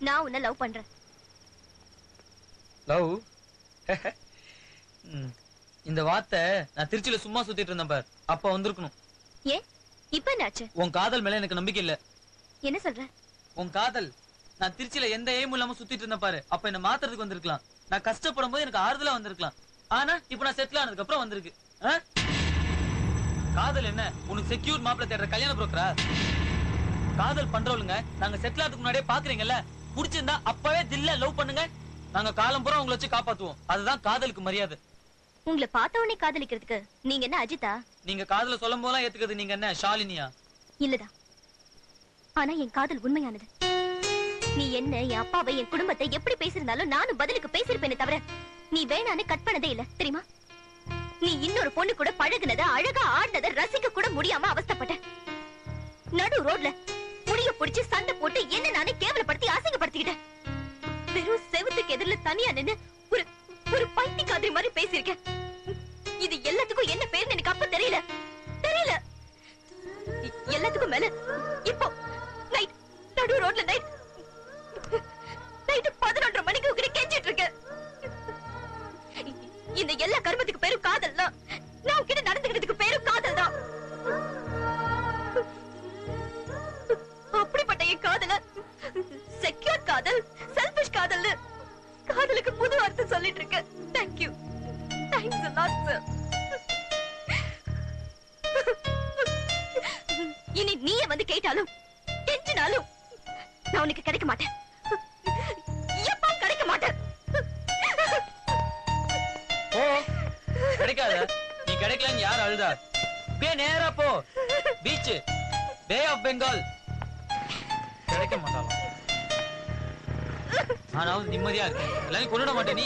நான் உன்னை லவ் பண்றேன். லவ்? இந்த வார்த்தை நான் திருச்சியில சும்மா சுத்திட்டு இருந்தேன் பார், அப்ப வந்திருக்கணும். ஏன் இப்ப என்னாச்சு? உன் காதல் மேல எனக்கு நம்பிக்கை இல்ல. என்ன சொல்ற? உன் காதல், நான் திருச்சியில எந்த எய்மும் இல்லாம சுத்திட்டு இருந்தேன் பாரு, அப்ப என்ன மாத்துறதுக்கு வந்திருக்கலாம். நான் கஷ்டப்படும் போது எனக்கு ஆறுதலா வந்திருக்கலாம். ஆனா இப்ப நான் செட்டில் ஆனதுக்கு அப்புறம் வந்திருக்கு. காதல் என்ன உனக்கு செக்யூர் மாப்பிள்ள தேடுற கல்யாண புரோக்கரா? காதல் பண்றவளுங்க நாங்க செட்டில் ஆகிறதுக்கு முன்னாடியே பாக்குறீங்கல்ல, புடிச்சிருந்தா அப்பவே தில்ல லவ் பண்ணுங்க, நாங்க காலம் பூரா உங்களை வச்சு காப்பாத்துவோம். அதுதான் காதலுக்கு மரியாதை. உங்களை பார்த்த உடனே காதலிக்கிறதுக்கு நீங்க என்ன அஜிதா? நீங்க காதல சொல்லும் போதெல்லாம் ஏத்துக்கிறது நீங்க என்ன ஷாலினியா? இல்லடா, ஆனா என் காதல் உண்மையானது. நீ என்ன, என் அப்பாவை, என் குடும்பத்தை எப்படி பேசிருந்தாலும் நானும் பதிலுக்கு பேசிருப்பேனே தவிர நீ வேணான்னு கட் பண்ணதே இல்ல, தெரியுமா? நீ இன்னொரு பொண்ணு கூட பழகுனத, அழகா ஆடினத ரசிக்க கூட முடியாம அவஸ்தைப்பட்ட. நடு ரோட்ல முடிய புடிச்சு சண்டை போட்டு என்ன நானே கேவலப்படுத்தி அசிங்கப்படுத்திக்கிட்டேன். வெறும் செவுத்துக்கு எதிரில தனியா நின்னு ஒரு பைத்தியக்காரி மாதிரி பேசியிருக்கேன். இது எல்லாத்துக்கும் என்ன பேருன்னு எனக்கு அப்ப தெரியல. எல்லாத்துக்கும் மேல இப்போ நைட் நடு ரோட்ல நைட் 11:30 மணிக்கு உங்களை கெஞ்சிட்டு இருக்கேன். இந்த எல்லா கர்மத்துக்கு பேரும் காதல் தான். நான் உன்கிட்ட நடந்துக்கிறதுக்கு பேரும் காதல் தான். அப்படிப்பட்ட என் காதல செக்யூர் காதல், செல்ஃபிஷ் காதல், காதலுக்கு புது அர்த்தம் சொல்லிட்டு இருக்க. Thank you. Thanks a lot, sir. இனி நீயே வந்து கேட்டாலும் கெஞ்சினாலும் நான் உனக்கு கிடைக்க மாட்டேன். எப்ப கிடைக்க மாட்டேன். ஓ கிடைக்காத, நீ கிடைக்கலன்னு யார் அழுதா? பே நேரா போ, பீச், பே ஆஃப் பெங்கால். கிடைக்க மாட்டாலும் ஆனாவது நிம்மதியா இருக்கு. எல்லாரும் கொண்டுட மாட்டே நீ.